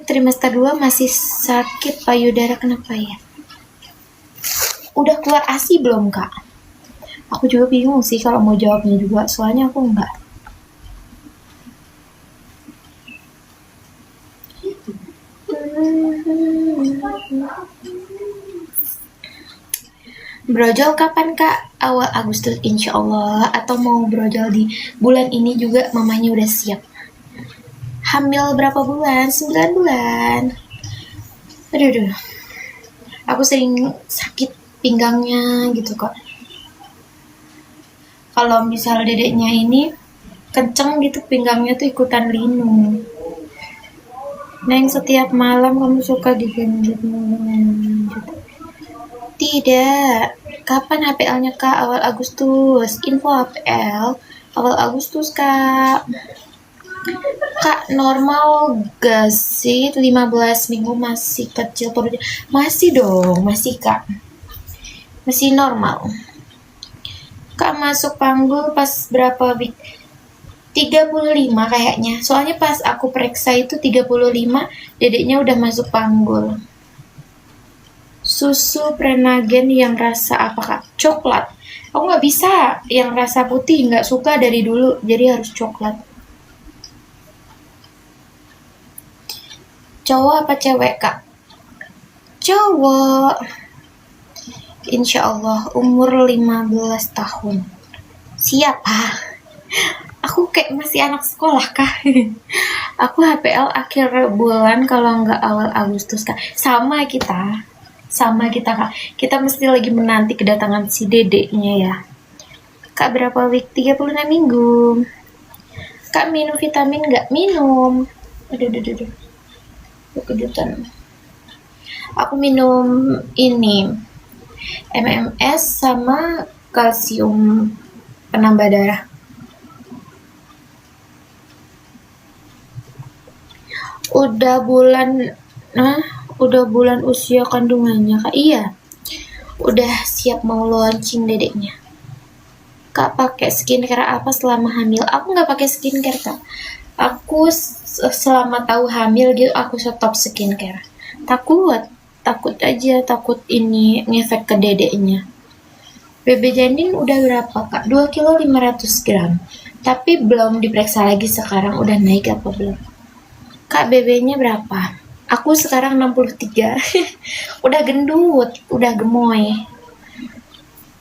Trimester 2 masih sakit payudara, kenapa ya? Udah keluar ASI belum, Kak? Aku juga bingung sih kalau mau jawabnya juga, soalnya aku enggak. Brojol kapan, Kak? Awal Agustus insya Allah. Atau mau brojol di bulan ini juga, mamanya udah siap. Hamil berapa bulan? 9 bulan. Aduh. Aku sering sakit pinggangnya gitu, Kak. Kalau misal dedeknya ini kenceng gitu, pinggangnya tuh ikutan linu. Neng, setiap malam kamu suka digenjot gitu. Tidak. Kapan HPL-nya, Kak? Awal Agustus. Info HPL awal Agustus, Kak. Kak, normal gak sih 15 minggu masih kecil perutnya? Masih dong, masih, Kak. Masih normal. Kak masuk panggul pas berapa week? 35 kayaknya. Soalnya pas aku periksa itu 35, dedeknya udah masuk panggul. Susu Prenagen yang rasa apa, Kak? Coklat. Aku nggak bisa yang rasa putih, nggak suka dari dulu, jadi harus coklat. Cowok apa cewek, Kak? Cowok. Insya Allah umur 15 tahun. Siapa? Aku kayak masih anak sekolah, Kak. Aku HPL akhir bulan kalau nggak awal Agustus, Kak. Sama kita, Kak. Kita mesti lagi menanti kedatangan si dedeknya ya. Kak berapa week? 36 minggu. Kak minum vitamin nggak? Minum. Aduh. Kejutan. Aku minum ini MMS sama kalsium penambah darah. Udah bulan usia kandungannya, Kak. Iya. Udah siap mau launching dedeknya. Kak pakai skincare apa selama hamil? Aku nggak pakai skincare, Kak. Aku selama tahu hamil gitu aku stop skincare. Takut aja, takut ini ngefek ke dedeknya. BB janin udah berapa, Kak? 2 kilo 500 gram. Tapi belum diperiksa lagi sekarang udah naik apa belum. Kak, BB-nya berapa? Aku sekarang 63. Udah gendut, udah gemoy.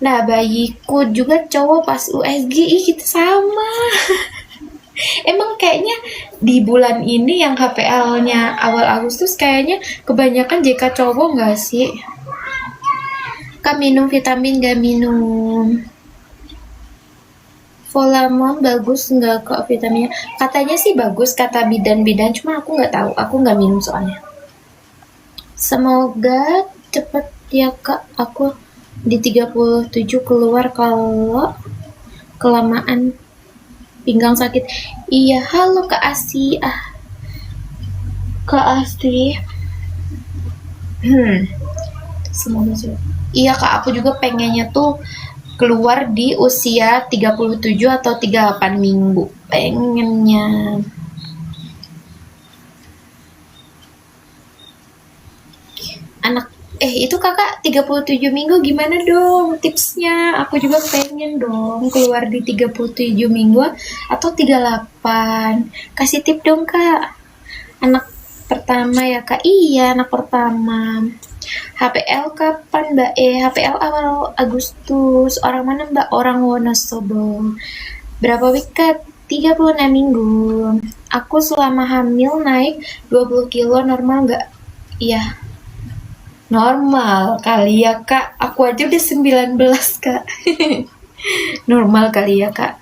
Nah, bayiku juga cowok pas USG, kita sama. Emang kayaknya di bulan ini yang HPL-nya awal Agustus kayaknya kebanyakan JK cowok nggak sih? Kak minum vitamin nggak minum? Volamon bagus nggak kok vitaminnya? Katanya sih bagus, kata bidan, cuma aku nggak tahu, aku nggak minum soalnya. Semoga cepet ya, Kak, aku di 37 keluar kalau kelamaan pinggang sakit. Iya, halo Kak Asti. Kak Asti. Semoga sih. Iya, Kak, aku juga pengennya tuh keluar di usia 37 atau 38 minggu. Pengennya. Itu Kakak 37 minggu gimana dong tipsnya? Aku juga pengen dong keluar di 37 minggu atau 38. Kasih tip dong, Kak. Anak pertama ya, Kak? Iya, anak pertama. HPL kapan, Mbak? HPL awal Agustus. Orang mana, Mbak? Orang Wonosobo. Berapa week, Kak? 36 minggu. Aku selama hamil naik 20 kilo, normal nggak? Iya. Normal kali ya, Kak. Aku aja udah 19, Kak. Normal kali ya, Kak.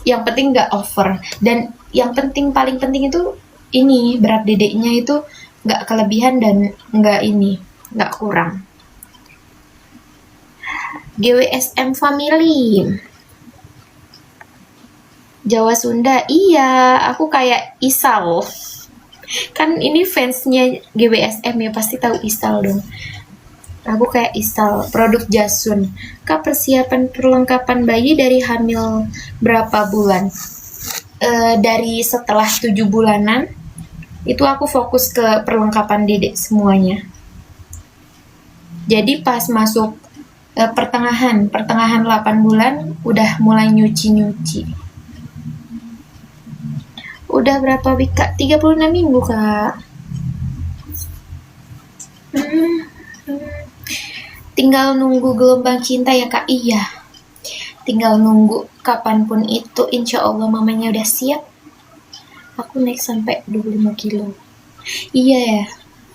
Yang penting nggak over. Dan yang paling penting itu ini, berat dedeknya itu nggak kelebihan dan nggak kurang. GWSM Family. Jawa Sunda, iya. Aku kayak Isal. Kan ini fansnya GWSM ya, pasti tahu Isal dong. Aku kayak Isal, produk Jasun. Kak, persiapan perlengkapan bayi dari hamil berapa bulan? Dari setelah 7 bulanan Itu aku fokus ke perlengkapan dedek semuanya. Jadi pas masuk pertengahan 8 bulan udah mulai nyuci. Udah berapa week Kak? 36 minggu Kak. Tinggal nunggu gelombang cinta ya Kak. Iya, tinggal nunggu kapanpun itu, insya Allah mamanya udah siap. Aku naik sampai 25 kilo. Iya ya,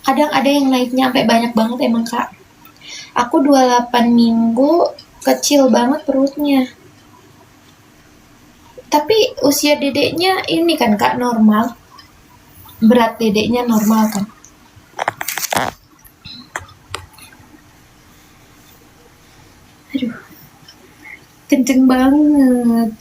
kadang ada yang naiknya sampai banyak banget emang Kak. Aku 28 minggu kecil banget perutnya. Tapi usia dedeknya ini kan Kak normal. Berat dedeknya normal kan. Aduh, kenceng banget.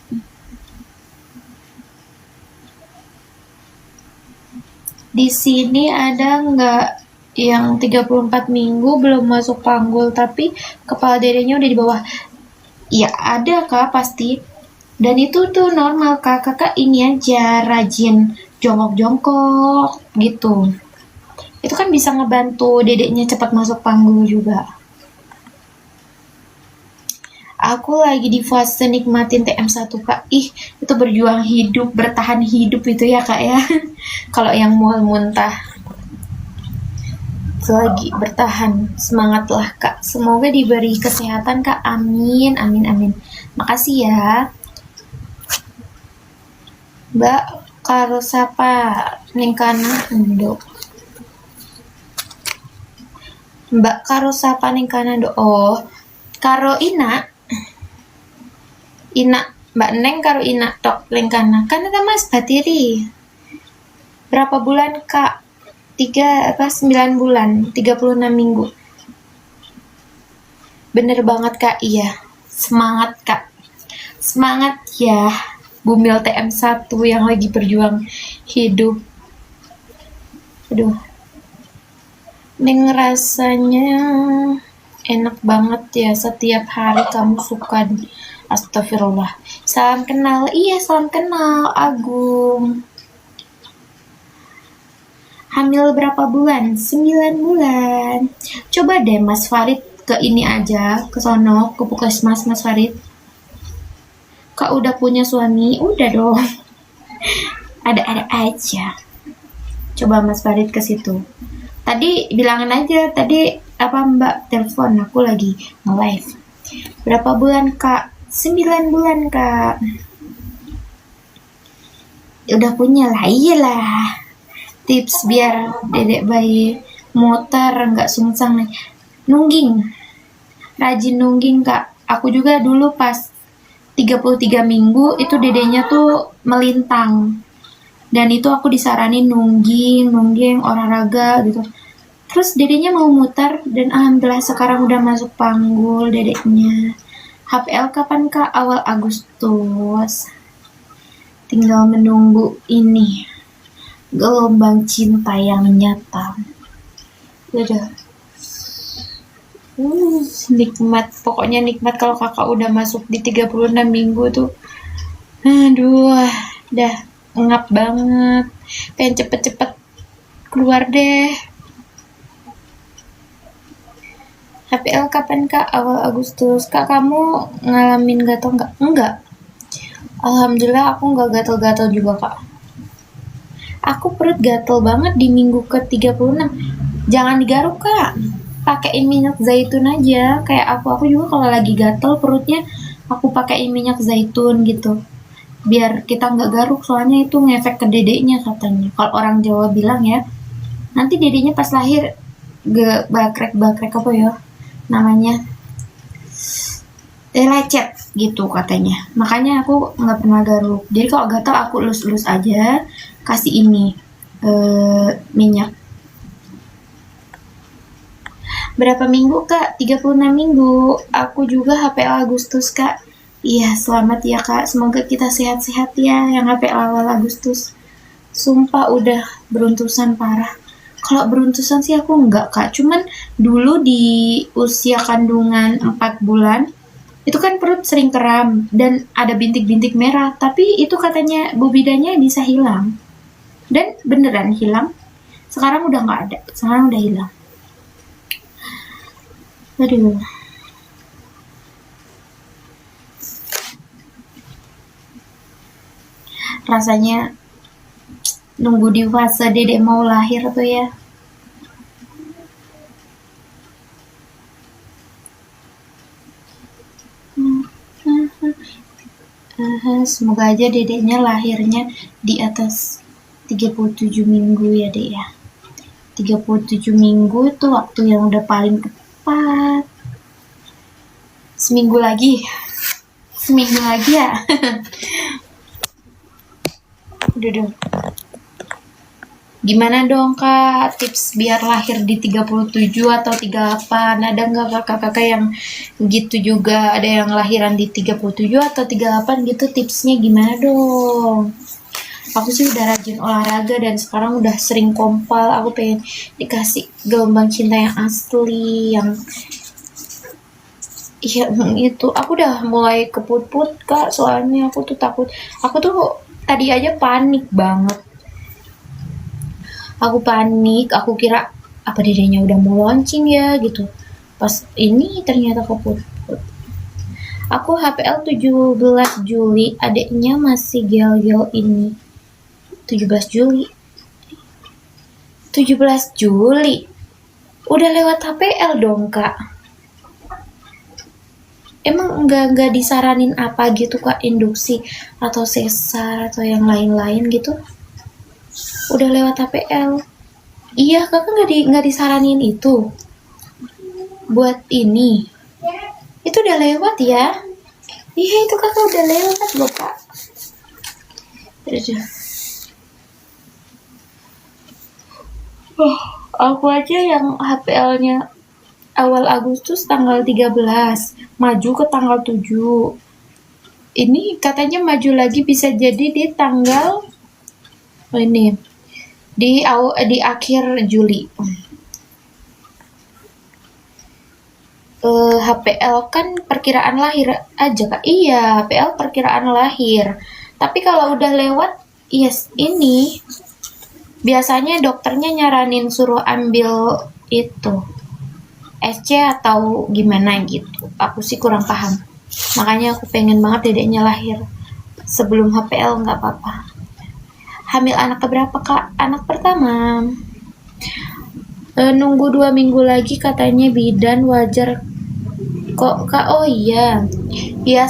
Di sini ada nggak yang 34 minggu belum masuk panggul tapi kepala dedeknya udah di bawah? Ya ada Kak pasti. Dan itu tuh normal Kak. Kakak ini aja rajin jongkok-jongkok gitu. Itu kan bisa ngebantu dedeknya cepat masuk panggul juga. Aku lagi di fase nikmatin TM1 Kak. Ih, itu berjuang hidup, bertahan hidup itu ya Kak ya. Kalau yang mual muntah. Itu lagi bertahan. Semangatlah Kak. Semoga diberi kesehatan Kak. Amin, amin, amin. Makasih ya. Mbak karo sapa ning kana nduk. Mbak karo sapa ning kana nduk. Oh, karo Ina, Mbak Neng karo Ina tok ning kana. Kan ada Mas Batiri. Berapa bulan Kak? 9 bulan, 36 minggu. Bener banget Kak, iya. Semangat Kak. Semangat ya. Bumil TM1 yang lagi berjuang hidup. Aduh. Neng rasanya enak banget ya setiap hari kamu suka. Astagfirullah. Salam kenal. Iya, salam kenal Agung. Hamil berapa bulan? 9 bulan. Coba deh Mas Farid ke ini aja, ke sono, ke Puskesmas Mas Farid. Kak udah punya suami? Udah dong. Ada aja. Coba Mas Farid ke situ. Tadi bilangin aja, tadi apa Mbak telepon aku lagi nge-live. Berapa bulan Kak? 9 bulan Kak. Udah punya lah, iyalah. Tips biar dedek bayi motor nggak sungsang nih. Nungging. Rajin nungging Kak. Aku juga dulu pas 33 minggu itu dedeknya tuh melintang. Dan itu aku disaranin nungging, olahraga gitu. Terus dedeknya mau muter dan alhamdulillah sekarang udah masuk panggul dedeknya. HPL kapan Kak? Awal Agustus. Tinggal menunggu ini. Gelombang cinta yang nyata. Udah. Nikmat. Pokoknya nikmat kalau kakak udah masuk di 36 minggu tuh. Aduh, dah ngap banget. Pengen cepet-cepet keluar deh. HPL kapan Kak? Awal Agustus. Kak kamu ngalamin gatal nggak? Enggak. Alhamdulillah aku nggak gatal-gatal juga Kak. Aku perut gatal banget di minggu ke-36. Jangan digaruk Kak. Pakein minyak zaitun aja. Kayak aku juga kalau lagi gatal perutnya aku pakein minyak zaitun gitu. Biar kita nggak garuk soalnya itu ngefek ke dedeknya katanya. Kalau orang Jawa bilang ya. Nanti dedeknya pas lahir bakrek apa ya namanya, lecet gitu katanya. Makanya aku nggak pernah garuk. Jadi kalau gatal aku elus-elus aja, kasih ini minyak. Berapa minggu Kak? 36 minggu. Aku juga HPL Agustus Kak. Iya, selamat ya Kak. Semoga kita sehat-sehat ya yang HPL awal Agustus. Sumpah udah beruntusan parah. Kalau beruntusan sih aku enggak Kak. Cuman dulu di usia kandungan 4 bulan itu kan perut sering kram dan ada bintik-bintik merah. Tapi itu katanya bu bidanya bisa hilang. Dan beneran hilang. Sekarang udah nggak ada, sekarang udah hilang. Aduh. Rasanya nunggu di fase dedek mau lahir tuh ya. Semoga aja dedeknya lahirnya di atas 37 minggu ya dek ya. 37 minggu itu waktu yang udah paling tepat. Seminggu lagi ya. Udah. Gimana dong kak tips biar lahir di 37 atau 38? Ada nggak kakak-kakak yang gitu juga, ada yang lahiran di 37 atau 38 gitu, tipsnya gimana dong? Aku sih udah rajin olahraga dan sekarang udah sering kompal. Aku pengen dikasih gelombang cinta yang asli, yang iya itu. Aku udah mulai keput-put kak, soalnya aku tuh takut. Aku tuh tadi aja panik banget. Aku kira apa dedenya udah mau launching ya gitu. Pas ini ternyata keput-put. Aku HPL 17 Juli, adiknya masih gel-gel ini. 17 Juli. Udah lewat HPL dong kak. Emang nggak disaranin apa gitu kak, induksi atau sesar atau yang lain-lain gitu? Udah lewat HPL. Iya kakak nggak disaranin itu buat ini. Itu udah lewat ya? Iya itu kakak udah lewat loh kak. Aku aja yang HPL-nya awal Agustus tanggal 13, maju ke tanggal 7. Ini katanya maju lagi bisa jadi di tanggal ini di akhir Juli. HPL kan perkiraan lahir aja kak. Iya, HPL perkiraan lahir. Tapi kalau udah lewat, yes ini biasanya dokternya nyaranin suruh ambil itu SC atau gimana gitu. Aku sih kurang paham. Makanya aku pengen banget dedeknya lahir sebelum HPL, nggak apa-apa. Hamil anak keberapa kak? Anak pertama. Nunggu 2 minggu lagi katanya bidan, wajar kok kak? Oh iya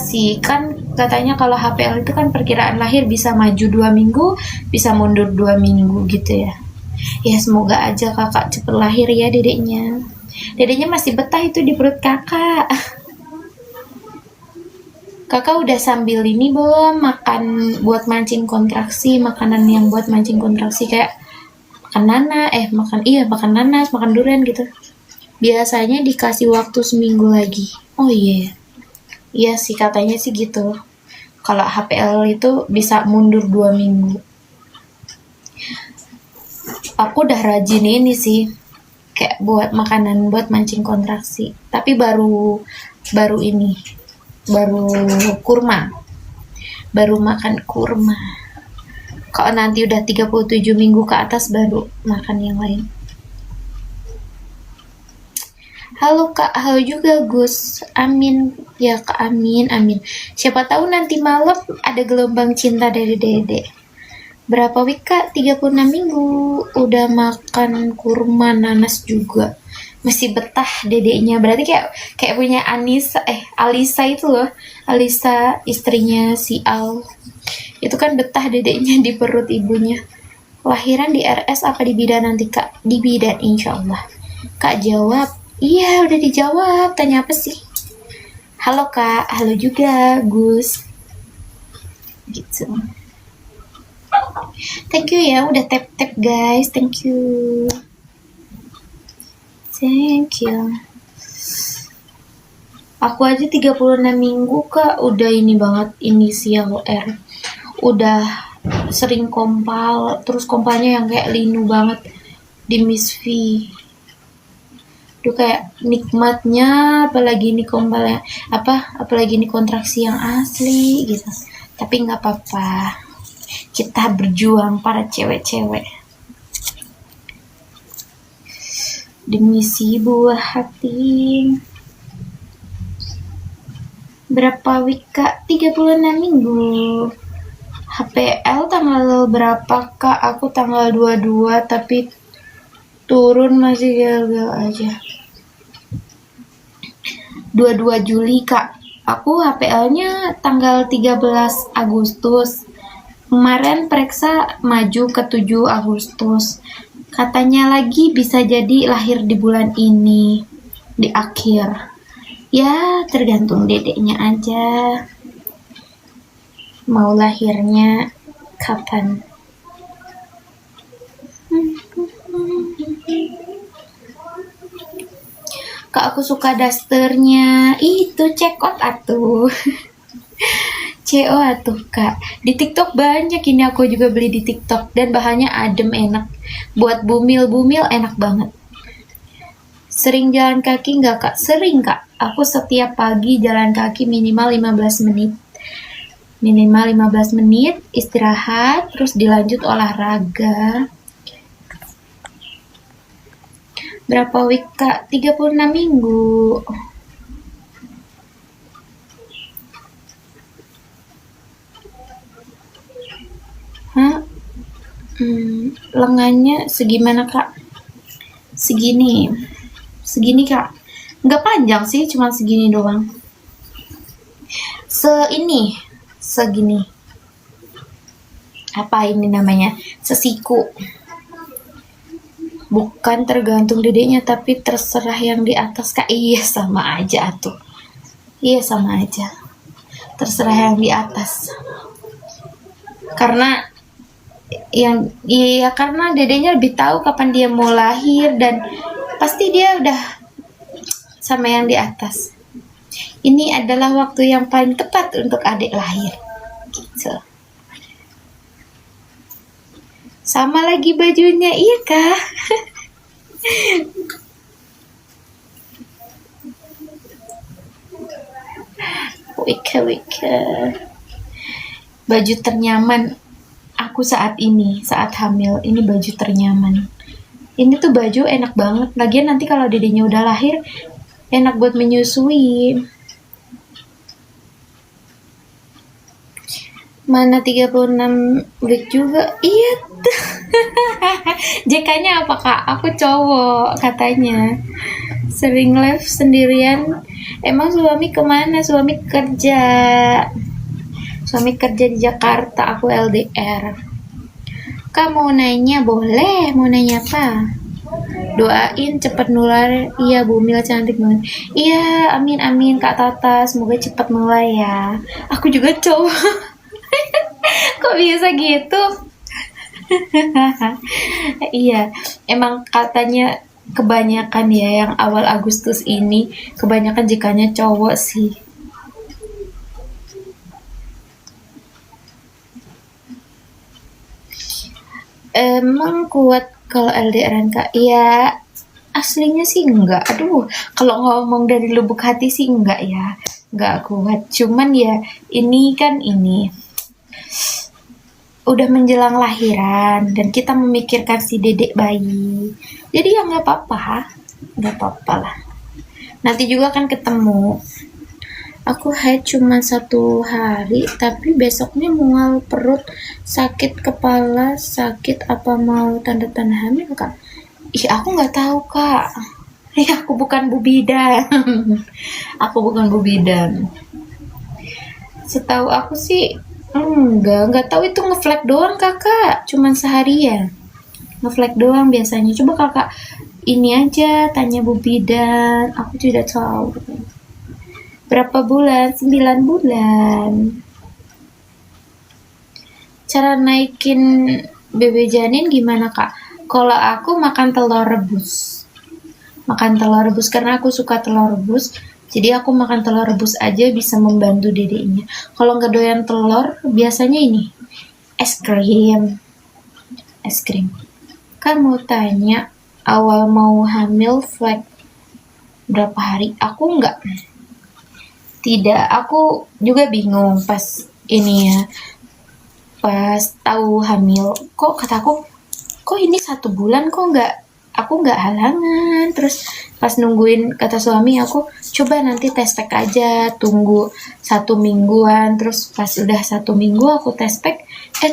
sih kan katanya kalau HPL itu kan perkiraan lahir bisa maju 2 minggu, bisa mundur 2 minggu gitu ya. Ya semoga aja kakak cepet lahir ya dedeknya. Dedeknya masih betah itu di perut kakak. Kakak udah sambil ini belum makan buat mancing kontraksi, makanan yang buat mancing kontraksi kayak makan nanas, makan durian gitu. Biasanya dikasih waktu seminggu lagi. Oh iya. Iya sih katanya sih gitu. Kalau HPL itu bisa mundur 2 minggu. Aku udah rajin ini sih. Kayak buat makanan buat mancing kontraksi. Tapi baru kurma. Baru makan kurma. Kalau nanti udah 37 minggu ke atas baru makan yang lain. Halo kak, halo juga Gus. Amin ya kak, amin. Siapa tahu nanti malam ada gelombang cinta dari dede. Berapa week kak? 36 minggu. Udah makan kurma nanas juga. Masih betah dedeknya. Berarti kayak punya Alisa itu loh. Alisa istrinya si Al. Itu kan betah dedeknya di perut ibunya. Lahiran di RS apa di bidan nanti kak? Di bidan insya Allah. Kak jawab. Iya udah dijawab. Tanya apa sih? Halo kak. Halo juga Gus. Gitu. Thank you ya udah tap guys. Thank you. Aku aja 36 minggu kak udah ini banget, inisial R. Udah sering kompal, terus kompalnya yang kayak linu banget di Miss V. Duh kayak nikmatnya, apalagi ini kompalnya apalagi ini kontraksi yang asli gitu. Tapi nggak apa-apa. Kita berjuang para cewek-cewek demi si buah hati. Berapa week kak? 36 minggu. HPL tanggal berapa kak? Aku tanggal 22 tapi turun masih gagal aja. 22 Juli kak. Aku HPL-nya tanggal 13 Agustus. Kemarin periksa maju ke 7 Agustus. Katanya lagi bisa jadi lahir di bulan ini, di akhir. Ya, tergantung dedeknya aja. Mau lahirnya kapan? Kak, aku suka dasternya. Itu cekot atuh. CO atuh kak. Di TikTok banyak, ini aku juga beli di TikTok dan bahannya adem enak. Buat bumil-bumil enak banget. Sering jalan kaki nggak kak? Sering kak. Aku setiap pagi jalan kaki minimal 15 menit. Minimal 15 menit, istirahat, terus dilanjut olahraga. Berapa week kak? 36 minggu. Hah? Lengannya segimana kak? Segini kak. Nggak panjang sih, cuma segini doang. Segini. Apa ini namanya? Sesiku. Bukan tergantung dedeknya, tapi terserah yang di atas kak. Iya sama aja tuh. Iya sama aja. Terserah yang di atas. Karena karena dedenya lebih tahu kapan dia mau lahir dan pasti dia udah sama yang di atas. Ini adalah waktu yang paling tepat untuk adik lahir. Gitu. Sama lagi bajunya, iya kah? Wika. Baju ternyaman aku saat hamil, ini baju ternyaman. Ini tuh baju enak banget. Lagian nanti kalau dedenya udah lahir, enak buat menyusui. Mana 36 week juga? Iya. JK-nya apa kak? Aku cowok katanya. Sering live sendirian. Emang suami kemana? Suami kerja di Jakarta, aku LDR. Kak mau nanya boleh? Mau nanya apa? Doain cepet nular. Iya bumil cantik banget. Iya amin Kak Tata, semoga cepet mulai ya. Aku juga cowok. Kok bisa gitu? Iya, emang katanya kebanyakan ya yang awal Agustus ini, kebanyakan jikanya cowok sih. Emang kuat kalau LDRan kak? Iya, aslinya sih enggak. Aduh, kalau ngomong dari lubuk hati sih enggak ya. Enggak kuat. Cuman ya ini udah menjelang lahiran dan kita memikirkan si dedek bayi. Jadi ya nggak apa-apa lah. Nanti juga kan ketemu. Aku haid cuma 1 hari, tapi besoknya mual perut, sakit kepala, sakit apa mau tanda-tanda hamil kak? Ih aku nggak tahu kak. Aku bukan Bu Bidan. Setahu aku sih enggak tahu, itu ngeflag doang kakak, cuman seharian ngeflag doang biasanya. Coba kakak ini aja tanya Bu Bidan, aku tidak tahu. Berapa bulan? 9 bulan. Cara naikin bebe janin gimana kak? Kalau aku makan telur rebus karena aku suka telur rebus. Jadi aku makan telur rebus aja bisa membantu dedeknya. Kalau nggak doyan telur, biasanya ini es krim. Kan mau tanya, awal mau hamil flag berapa hari? Aku nggak. Tidak, aku juga bingung pas ini ya. pas tahu hamil, kok kataku, kok ini 1 bulan kok aku nggak halangan. Terus pas nungguin kata suami aku, coba nanti tes pack aja, tunggu 1 mingguan. Terus pas udah 1 minggu aku tes pack,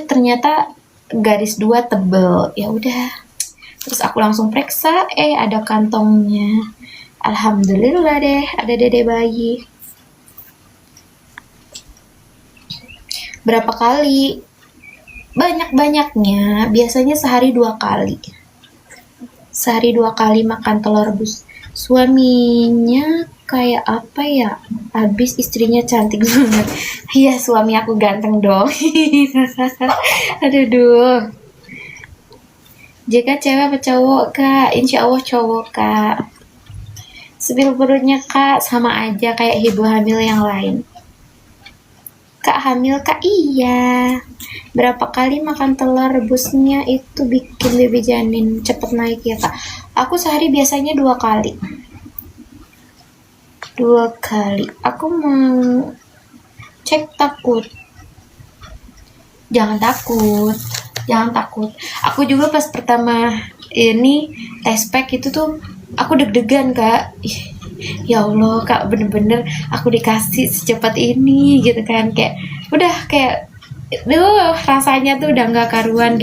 ternyata garis 2 tebel. Ya udah, terus aku langsung periksa, ada kantongnya. Alhamdulillah deh, ada dede bayi. Berapa kali? Banyak-banyaknya, biasanya sehari 2 kali. Sehari 2 kali makan telur rebus. Suaminya kayak apa ya? Habis istrinya cantik banget. Iya, suami aku ganteng dong. Aduh. Jika cewek apa cowok, Kak? Insya Allah cowok, Kak. Sepil perutnya, Kak, sama aja kayak ibu hamil yang lain. Kak hamil, Kak? Iya. Berapa kali makan telur rebusnya itu bikin baby janin cepet naik ya, Kak? Aku sehari biasanya 2 kali. 2 kali. Aku mau cek, takut. Jangan takut. Aku juga pas pertama ini tes pack itu tuh aku deg-degan, Kak. Ya Allah, Kak, bener-bener aku dikasih secepat ini gitu kan. Kayak udah kayak rasanya tuh udah nggak karuan,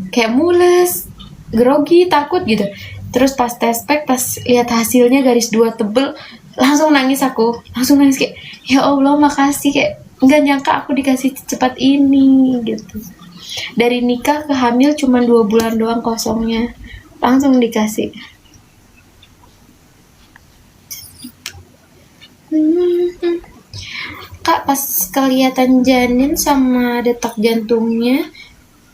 kayak mules, grogi, takut gitu. Terus pas tes pack, pas lihat hasilnya garis 2 tebel, langsung nangis kayak ya Allah makasih, kayak nggak nyangka aku dikasih secepat ini gitu. Dari nikah ke hamil cuma 2 bulan doang kosongnya, langsung dikasih. Kak, pas kelihatan janin sama detak jantungnya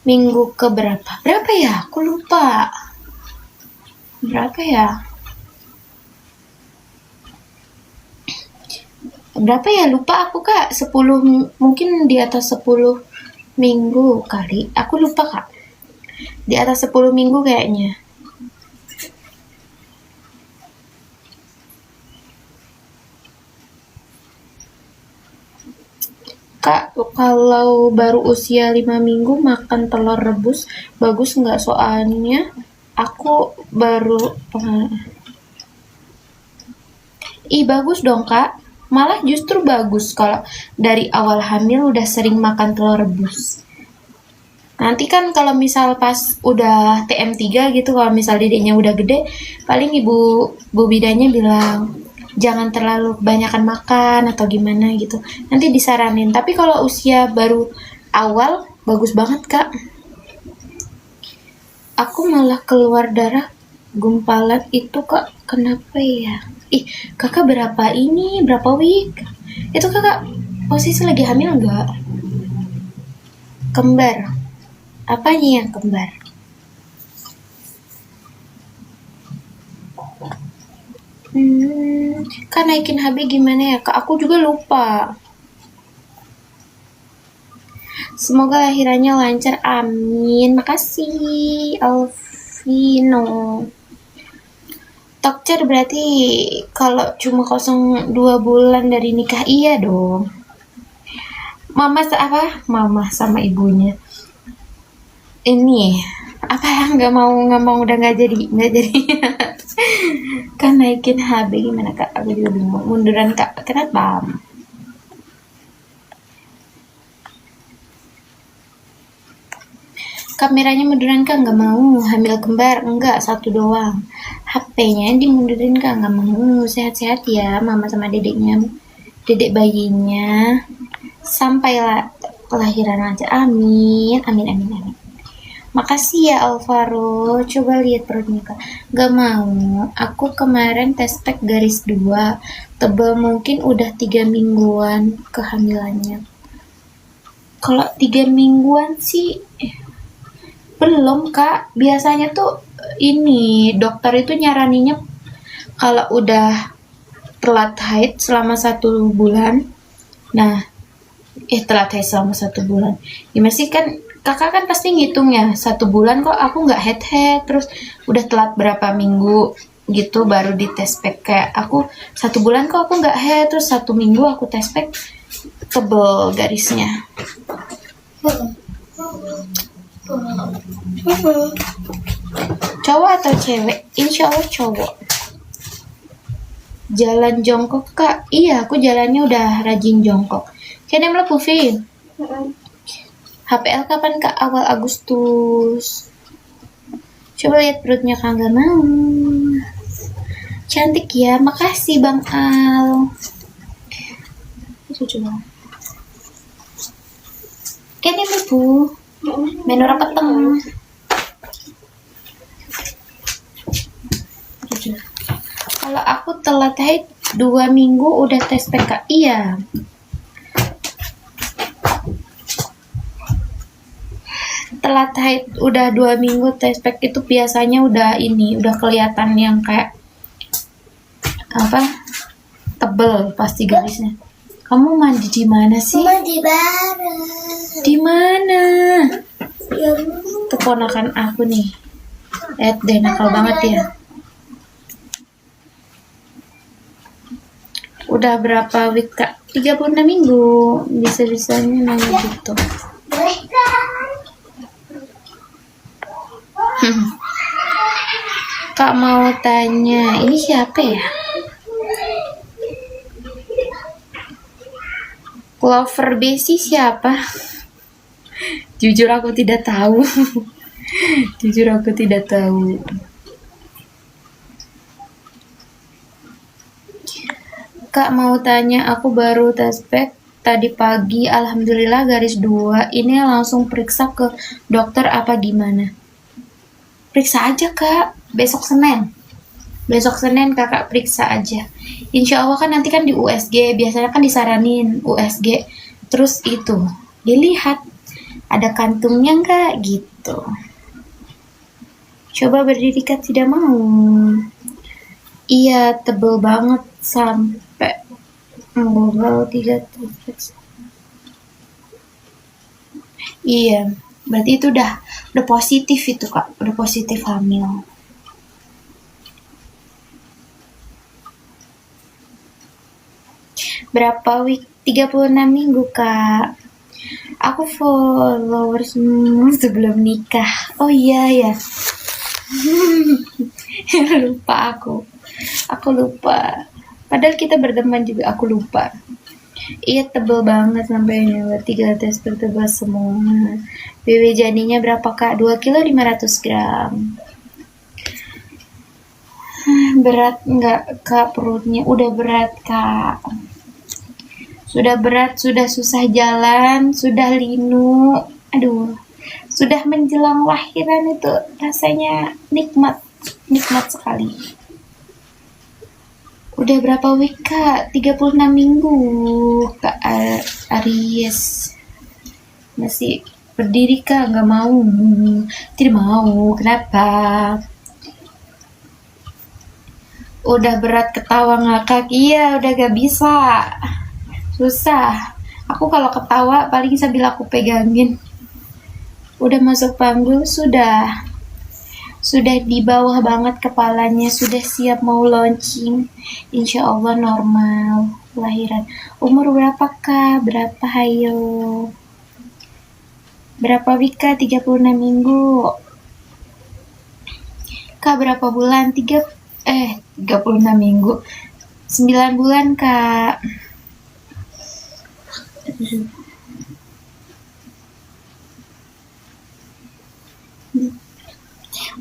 minggu ke berapa? Berapa ya? Aku lupa. Berapa ya? Lupa aku, Kak. 10, mungkin di atas 10 minggu kali. Aku lupa, Kak. Di atas 10 minggu kayaknya. Kak, kalau baru usia 5 minggu makan telur rebus bagus nggak? Soalnya aku baru bagus dong, Kak. Malah justru bagus kalau dari awal hamil udah sering makan telur rebus. Nanti kan kalau misal pas udah TM3 gitu, kalau misal dedeknya udah gede, paling ibu bidanya bilang jangan terlalu kebanyakan makan atau gimana gitu, nanti disaranin. Tapi kalau usia baru awal bagus banget, Kak. Aku malah keluar darah gumpalan itu, Kak. Kenapa ya? Kakak berapa week? Itu Kakak posisi lagi hamil nggak? Kembar. Apanya yang kembar? Kan naikin HB gimana ya, Kak? Aku juga lupa. Semoga lahirannya lancar, amin. Makasih, Alvino. Tokcer berarti kalau cuma 2 bulan dari nikah, iya dong. Mama sama ibunya. Ini apa yang nggak mau udah nggak jadi. Kan naikin HB gimana, Kak? Aku juga bingung. Munduran, Kak. Kenapa? Kameranya munduran, Kak? Nggak mau. Hamil kembar? Enggak, 1 doang. HP-nya dimundurin, Kak? Nggak mau. Sehat-sehat ya mama sama dedeknya. Dedek bayinya. Sampailah kelahiran aja. Amin. Makasih ya Alvaro. Coba lihat perutnya, Kak. Gak mau. Aku kemarin tes pack garis 2. Tebal, mungkin udah 3 mingguan kehamilannya. Kalau 3 mingguan sih belum, Kak. Biasanya tuh ini dokter itu nyaraninya kalau udah telat haid selama 1 bulan. Nah, telat haid selama 1 bulan. Gimana sih, kan Kakak kan pasti ngitung ya, 1 bulan kok aku nggak head, terus udah telat berapa minggu gitu baru di tes pack. Kayak aku 1 bulan kok aku nggak head, terus 1 minggu aku tes pack, tebel garisnya. Cowok atau cewek? Insya Allah cowok. Jalan jongkok kak? Iya, aku jalannya udah rajin jongkok. Kayaknya melepuh Vin. HPL kapan kak? Awal Agustus. Coba lihat perutnya kak, nggak mau. Cantik ya, makasih Bang Al. Itu coba. Kayaknya melepuh. Menora peteng. Kalau aku telat haid 2 minggu udah tes PK. Iya. Telat haid udah 2 minggu tes PK itu biasanya udah kelihatan yang kayak apa? Tebel pasti garisnya. Kamu mandi di mana sih? Mandi bareng. Di mana? Keponakan aku nih. Lihat deh, nakal banget ya. Udah berapa week kak? 36 minggu. Bisa-bisanya nanya gitu. Kak mau tanya, ini siapa ya? Clover Besi siapa? Jujur aku tidak tahu. Jujur aku tidak tahu. Kak mau tanya, aku baru tes pack tadi pagi, alhamdulillah garis 2. Ini langsung periksa ke dokter apa gimana? Periksa aja kak, besok Senin. Besok Senin kakak periksa aja. Insya Allah kan nanti kan di USG, biasanya kan disaranin USG. Terus itu, dilihat ada kantungnya nggak gitu. Coba berdiri kak, tidak mau. Iya, tebel banget sampai menggobal 3 tefleks. Iya, berarti itu udah positif itu kak, udah positif hamil. Berapa week? 36 minggu kak. Aku followers sebelum nikah. Oh iya ya. Lupa aku lupa. Padahal kita berteman juga, aku lupa. Iya, tebel banget sampai 3 tes tertebal semua. BB jadinya berapa kak? 2 kilo 500 gram. Berat nggak kak perutnya? Udah berat kak. Sudah berat, sudah susah jalan, sudah linu. Aduh, sudah menjelang lahiran itu rasanya nikmat sekali. Udah berapa week kak? 36 minggu kak Aries. Masih berdiri kak? Nggak mau. Tidak mau. Kenapa? Udah berat ketawa ngakak. Iya, udah gak bisa. Susah. Aku kalau ketawa paling sambil aku pegangin. Udah masuk panggul, sudah di bawah banget kepalanya, sudah siap mau launching. Insya Allah normal lahiran. Umur berapa kak? Berapa hayo? Berapa wika? 36 minggu. Kak berapa bulan? 36 minggu. 9 bulan kak.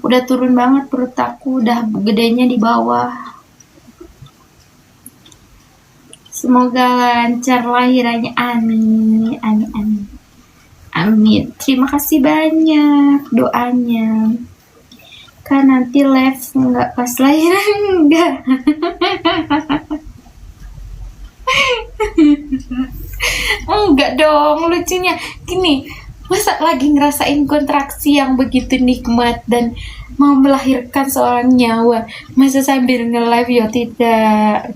Udah turun banget perut aku, udah gedenya di bawah. Semoga lancar lahirannya, amin, amin, amin, amin. Terima kasih banyak doanya. Kan nanti live nggak pas lahiran enggak. Enggak dong, lucunya gini. Masa lagi ngerasain kontraksi yang begitu nikmat dan mau melahirkan seorang nyawa, masa sambil nge-live? Ya tidak.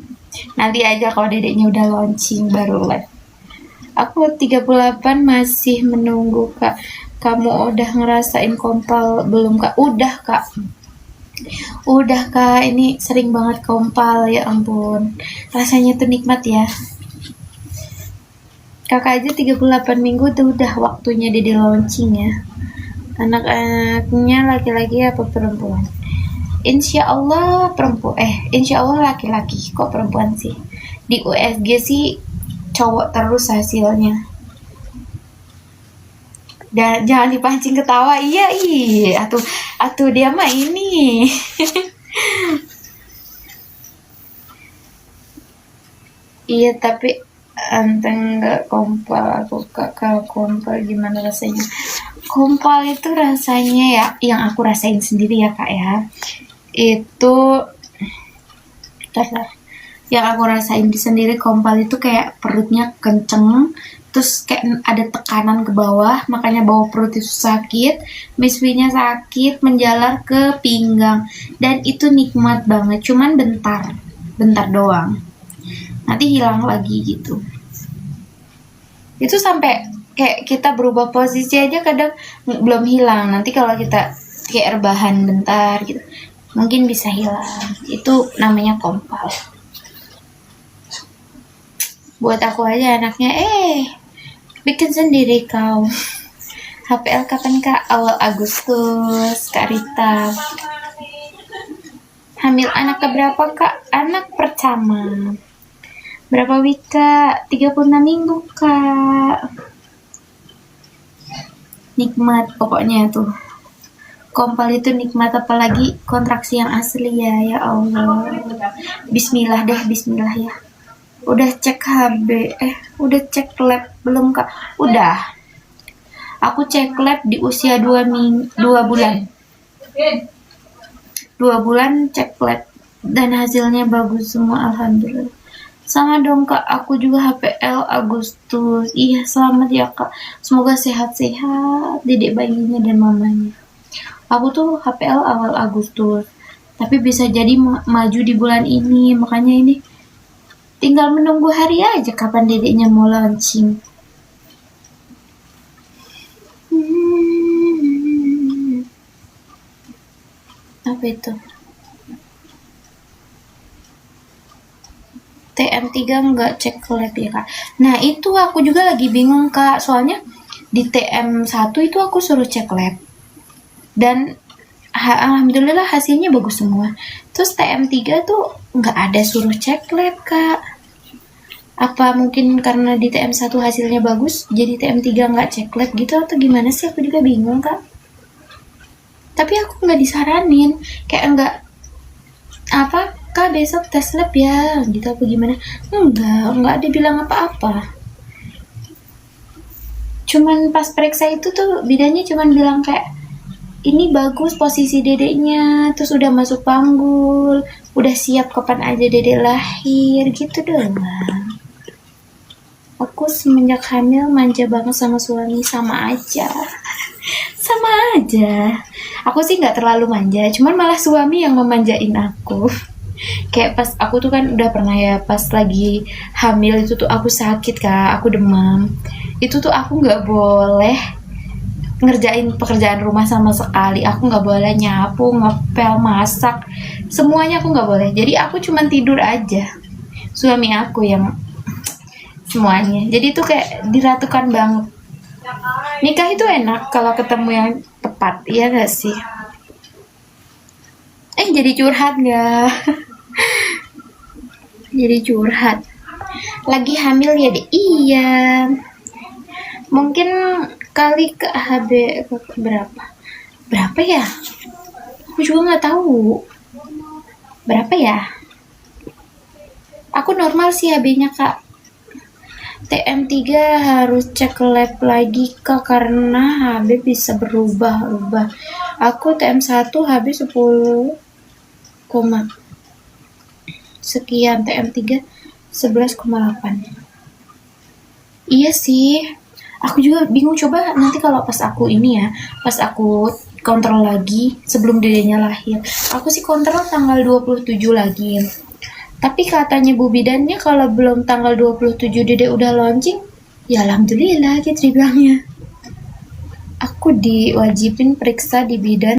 Nanti aja kalau dedeknya udah launching baru live. Aku 38 masih menunggu kak. Kamu udah ngerasain kompal belum kak? Udah kak. Udah kak, ini sering banget kompal, ya ampun. Rasanya tuh nikmat ya. Kakak aja 38 minggu tuh udah waktunya dede launching ya. Anak-anaknya laki-laki apa perempuan? Insya Allah perempuan. Insya Allah laki-laki. Kok perempuan sih? Di USG sih cowok terus hasilnya. Dan jangan dipancing ketawa. Iya, atuh dia mah ini. Iya, tapi anteng nggak kompal aku kak. Kalau kompal gimana rasanya? Kompal itu rasanya ya, yang aku rasain sendiri ya kak ya. Itu yang aku rasain di sendiri kompal itu kayak perutnya kenceng, terus kayak ada tekanan ke bawah, makanya bawah perut itu sakit, biswinya sakit, menjalar ke pinggang, dan itu nikmat banget, cuman bentar doang, nanti hilang lagi gitu. Itu sampai kayak kita berubah posisi aja kadang belum hilang, nanti kalau kita kayak rebahan bentar gitu mungkin bisa hilang. Itu namanya kompal. Buat aku aja anaknya bikin sendiri kau. HPL kapan kak? Awal Agustus. Kak Rita hamil anak keberapa kak? Anak pertama. Berapa week kak? 36 minggu kak. Nikmat pokoknya tuh. Kompal itu nikmat, apalagi kontraksi yang asli ya Allah. Bismillah deh, bismillah ya. Udah cek HB, udah cek lab belum kak? Udah. Aku cek lab di usia 2 bulan. 2 bulan cek lab dan hasilnya bagus semua, alhamdulillah. Sama dong kak, aku juga HPL Agustus. Iya, selamat ya kak. Semoga sehat-sehat dedek bayinya dan mamanya. Aku tuh HPL awal Agustus, tapi bisa jadi maju di bulan ini, makanya ini tinggal menunggu hari aja kapan dedeknya mau launching. Apa itu? TM3 nggak cek lab ya kak? Nah itu aku juga lagi bingung kak, soalnya di TM1 itu aku suruh cek lab dan alhamdulillah hasilnya bagus semua. Terus TM3 tuh nggak ada suruh cek lab kak. Apa mungkin karena di TM1 hasilnya bagus jadi TM3 nggak cek lab gitu atau gimana sih? Aku juga bingung kak. Tapi aku nggak disaranin, kayak nggak kak besok tes lab ya gitu apa gimana. Nggak ada bilang apa-apa. Cuman pas periksa itu tuh bidannya cuman bilang kayak ini bagus posisi dedeknya, terus udah masuk panggul, udah siap kapan aja dedek lahir gitu doang. Aku semenjak hamil manja banget sama suami, sama aja. Aku sih nggak terlalu manja, cuman malah suami yang memanjain aku. Kayak pas aku tuh kan udah pernah ya, pas lagi hamil itu tuh aku sakit kak, aku demam. Itu tuh aku nggak boleh ngerjain pekerjaan rumah sama sekali. Aku nggak boleh nyapu, ngepel, masak, semuanya aku nggak boleh. Jadi aku cuman tidur aja, suami aku yang semuanya. Jadi tuh kayak diratukan banget. Nikah itu enak kalau ketemu yang tepat, iya gak sih? Jadi curhat gak? Jadi curhat. Lagi hamil ya deh? Iya. Mungkin kali ke HB berapa? Berapa ya? Aku juga nggak tahu. Berapa ya? Aku normal sih HB-nya kak. TM3 harus cek lab lagi kak karena HB bisa berubah-ubah. Aku TM1 HB 10, sekian, TM3 11,8. Iya sih. Aku juga bingung, coba nanti kalau pas aku ini ya, pas aku kontrol lagi sebelum dedenya lahir. Aku sih kontrol tanggal 27 lagi. Tapi katanya Bu Bidannya kalau belum tanggal 27 dede udah launching, ya alhamdulillah gitu dibilangnya. Aku diwajibin periksa di bidan